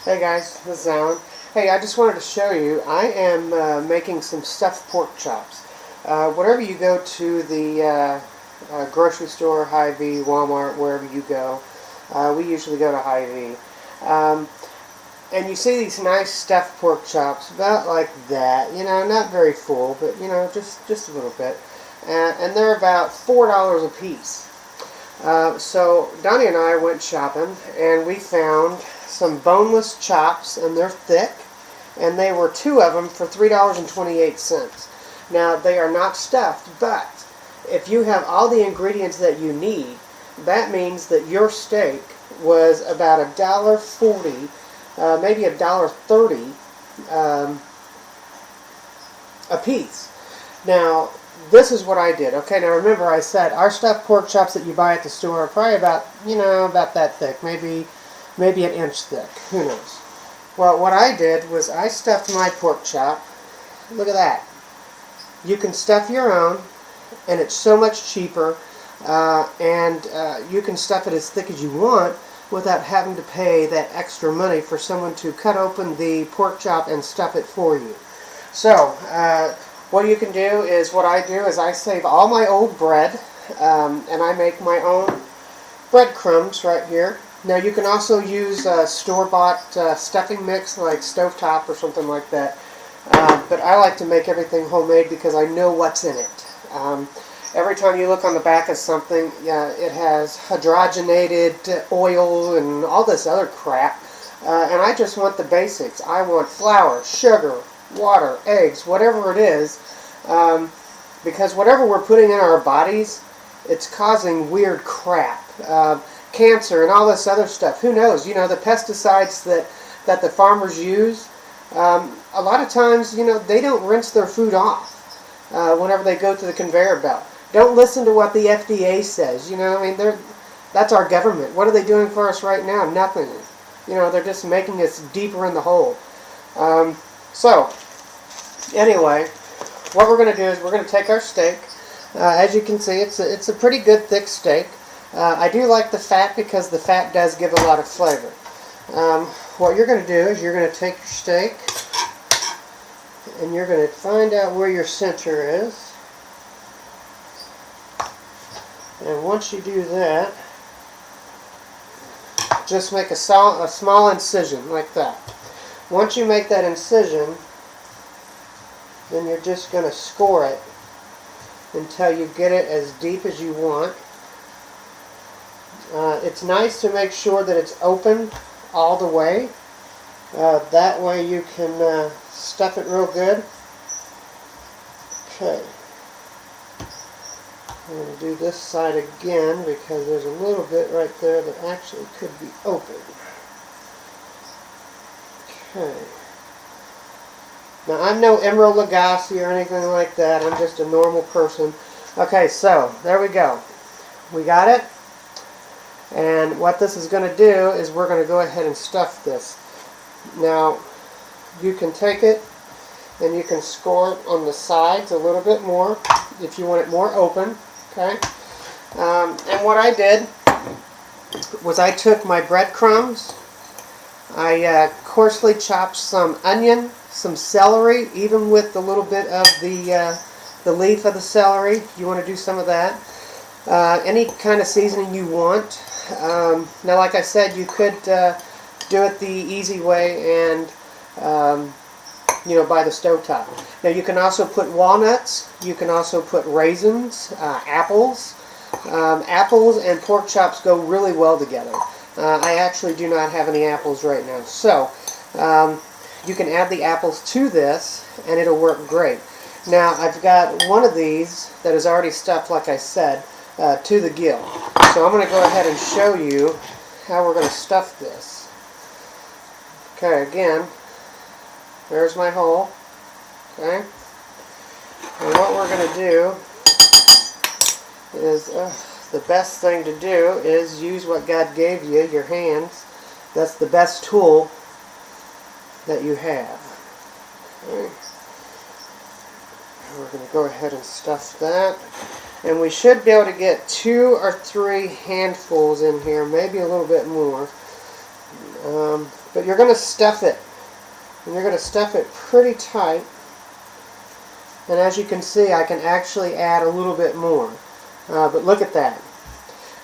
Hey guys, this is Alan. Hey, I just wanted to show you, I am making some stuffed pork chops. Whenever you go to the grocery store, Hy-Vee, Walmart, wherever you go, we usually go to Hy-Vee. And you see these nice stuffed pork chops, about like that, you know, not very full, but you know, just a little bit. And they're about $4 a piece. So Donnie and I went shopping and we found some boneless chops, and they're thick, and they were two of them for $3.28. Now they are not stuffed, but if you have all the ingredients that you need, that means that your steak was about $1.40, maybe $1.30 a piece. Now this is what I did. Okay, now remember I said our stuffed pork chops that you buy at the store are probably about, you know, about that thick, maybe an inch thick, who knows. Well, what I did was I stuffed my pork chop. Look at that. You can stuff your own, and it's so much cheaper, and you can stuff it as thick as you want without having to pay that extra money for someone to cut open the pork chop and stuff it for you. So, what you can do is, what I do is I save all my old bread, and I make my own breadcrumbs right here. Now you can also use store-bought stuffing mix like Stovetop or something like that, but I like to make everything homemade because I know what's in it. Every time you look on the back of something, it has hydrogenated oil and all this other crap, and I just want the basics. I want flour, sugar, water, eggs, whatever it is, because whatever we're putting in our bodies, it's causing weird crap. Cancer and all this other stuff. Who knows? You know, the pesticides that the farmers use, a lot of times, you know, they don't rinse their food off whenever they go through the conveyor belt. Don't listen to what the FDA says. You know, I mean, that's our government. What are they doing for us right now? Nothing. You know, they're just making us deeper in the hole. So, anyway, what we're going to do is we're going to take our steak. As you can see, it's a pretty good thick steak. I do like the fat because the fat does give a lot of flavor. What you're going to do is you're going to take your steak and you're going to find out where your center is. And once you do that, just make a small incision like that. Once you make that incision, then you're just going to score it until you get it as deep as you want. It's nice to make sure that it's open all the way. That way you can stuff it real good. Okay. I'm going to do this side again because there's a little bit right there that actually could be open. Okay. Now I'm no Emeril Lagasse or anything like that. I'm just a normal person. Okay, so there we go. We got it. And what this is going to do is we're going to go ahead and stuff this. Now, you can take it and you can score it on the sides a little bit more if you want it more open. Okay. And what I did was I took my breadcrumbs, I coarsely chopped some onion, some celery, even with a little bit of the leaf of the celery. You want to do some of that. Any kind of seasoning you want. Now, like I said, you could do it the easy way and, you know, by the stovetop. Now, you can also put walnuts. You can also put raisins, apples. Apples and pork chops go really well together. I actually do not have any apples right now. So, you can add the apples to this, and it'll work great. Now, I've got one of these that is already stuffed, like I said, to the gill. So I'm going to go ahead and show you how we're going to stuff this. Okay, again, there's my hole. Okay, and what we're going to do is, the best thing to do is use what God gave you, your hands. That's the best tool that you have. Okay. We're going to go ahead and stuff that. And we should be able to get 2 or 3 handfuls in here, maybe a little bit more. But you're going to stuff it. And you're going to stuff it pretty tight. And as you can see, I can actually add a little bit more. But look at that.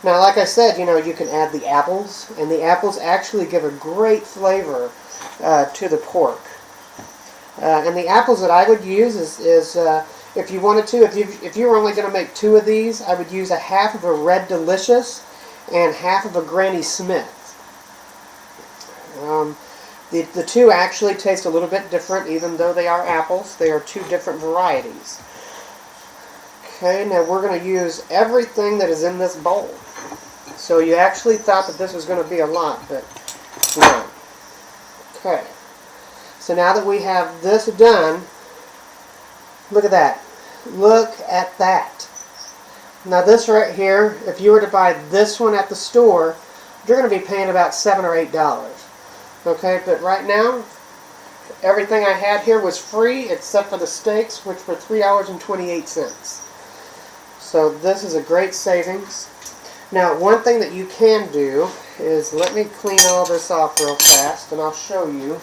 Now, like I said, you can add the apples, and the apples actually give a great flavor to the pork. And the apples that I would use is if you wanted to, if you were only going to make 2 of these, I would use a half of a Red Delicious and half of a Granny Smith. The 2 actually taste a little bit different, even though they are apples. They are 2 different varieties. Okay, now we're going to use everything that is in this bowl. So you actually thought that this was going to be a lot, but no. Okay. So now that we have this done, look at that. Look at that. Now this right here, if you were to buy this one at the store, you're going to be paying about $7 or $8. Okay, but right now, everything I had here was free except for the steaks, which were $3.28. So this is a great savings. Now, one thing that you can do is, let me clean all this off real fast, and I'll show you.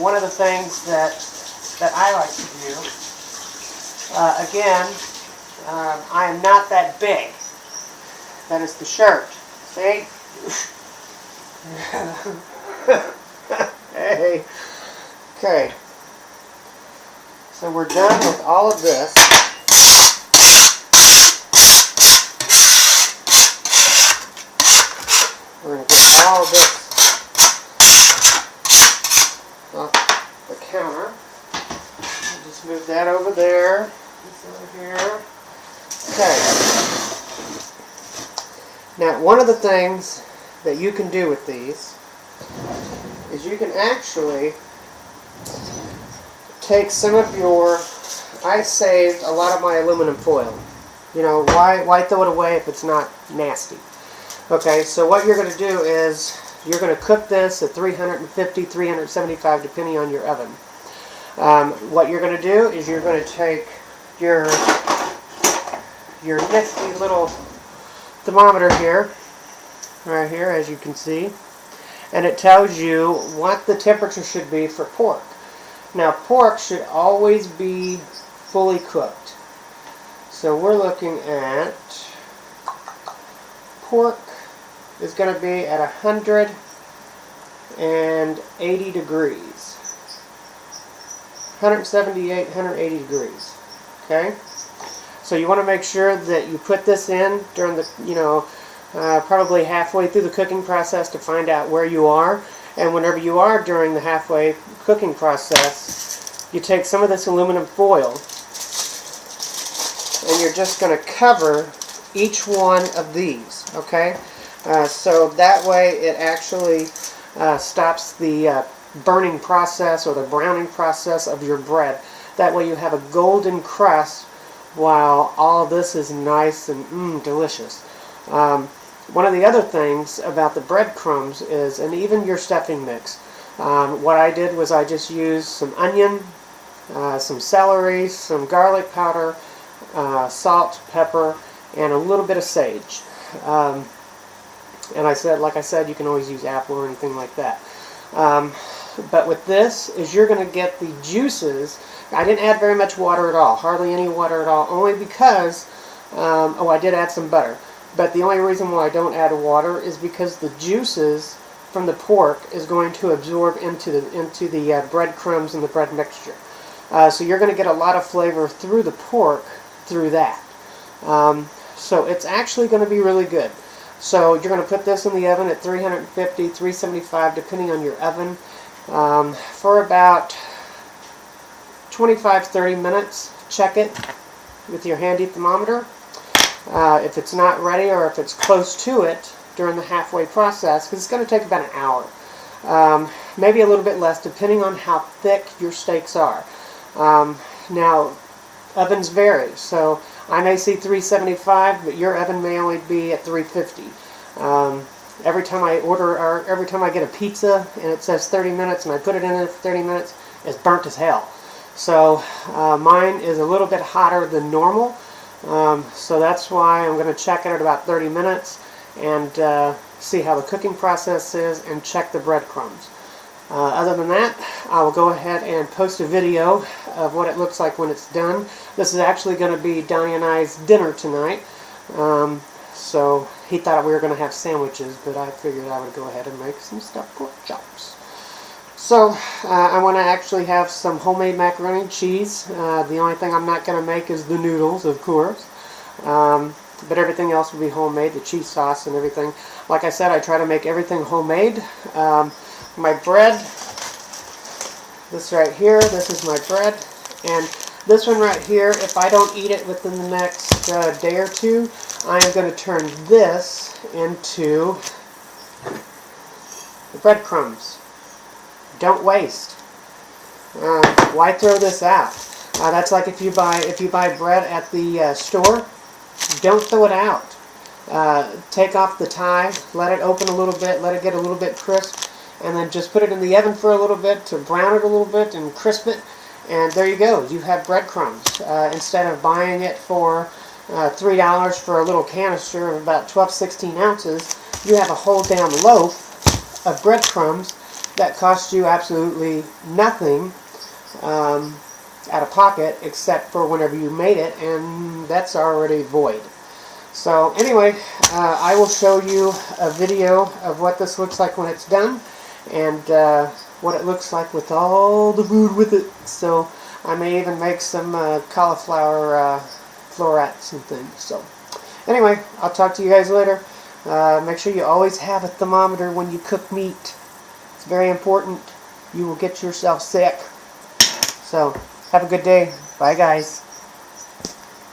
One of the things that I like to do, again, I am not that big. That is the shirt. See? Hey. Okay. So we're done with all of this. We're going to get all of this off the counter. I'll just move that over there. This over here. Okay. Now, one of the things that you can do with these is you can actually take some of your, I saved a lot of my aluminum foil. Why throw it away if it's not nasty? Okay, so what you're going to do is you're going to cook this at 350, 375, depending on your oven. What you're going to do is you're going to take your nifty little thermometer here, right here, as you can see, and it tells you what the temperature should be for pork. Now, pork should always be fully cooked. So we're looking at pork is going to be at 180 degrees. 178, 180 degrees. Okay? So you want to make sure that you put this in during the, probably halfway through the cooking process to find out where you are. And whenever you are during the halfway cooking process, you take some of this aluminum foil and you're just going to cover each one of these, okay? So that way it actually stops the burning process or the browning process of your bread. That way you have a golden crust while all of this is nice and delicious. One of the other things about the breadcrumbs is, and even your stuffing mix, what I did was I just used some onion, some celery, some garlic powder, salt, pepper, and a little bit of sage. And like I said, you can always use apple or anything like that. But with this, is you're going to get the juices. I didn't add very much water at all, hardly any water at all, only because, I did add some butter. But the only reason why I don't add water is because the juices from the pork is going to absorb into the breadcrumbs and the bread mixture. So you're going to get a lot of flavor through the pork through that. So it's actually going to be really good. So you're going to put this in the oven at 350, 375, depending on your oven, for about 25-30 minutes. Check it with your handy thermometer. If it's not ready or if it's close to it during the halfway process, because it's going to take about an hour. Maybe a little bit less, depending on how thick your steaks are. Now, ovens vary, so I may see 375, but your oven may only be at 350. Every time I order, or every time I get a pizza and it says 30 minutes and I put it in there for 30 minutes, it's burnt as hell. So mine is a little bit hotter than normal. So that's why I'm going to check it at about 30 minutes, and see how the cooking process is, and check the breadcrumbs. Other than that, I will go ahead and post a video of what it looks like when it's done. This is actually going to be Donnie and I's dinner tonight. So he thought we were going to have sandwiches, but I figured I would go ahead and make some stuffed pork chops. So I want to actually have some homemade macaroni and cheese. The only thing I'm not going to make is the noodles, of course. But everything else will be homemade, the cheese sauce and everything. Like I said, I try to make everything homemade. My bread, this right here, this is my bread. And this one right here, if I don't eat it within the next day or two, I am going to turn this into the breadcrumbs. Don't waste. Why throw this out? That's like if you buy bread at the store, don't throw it out. Take off the tie, let it open a little bit, let it get a little bit crisp, and then just put it in the oven for a little bit to brown it a little bit and crisp it, and there you go. You have breadcrumbs. Instead of buying it for $3 for a little canister of about 12-16 ounces, you have a whole damn loaf of breadcrumbs that cost you absolutely nothing out of pocket except for whenever you made it, and that's already void. So anyway, I will show you a video of what this looks like when it's done, and what it looks like with all the food with it. So I may even make some cauliflower florets and things. So anyway, I'll talk to you guys later. Make sure you always have a thermometer when you cook meat. It's very important. You will get yourself sick. So have a good day. Bye, guys.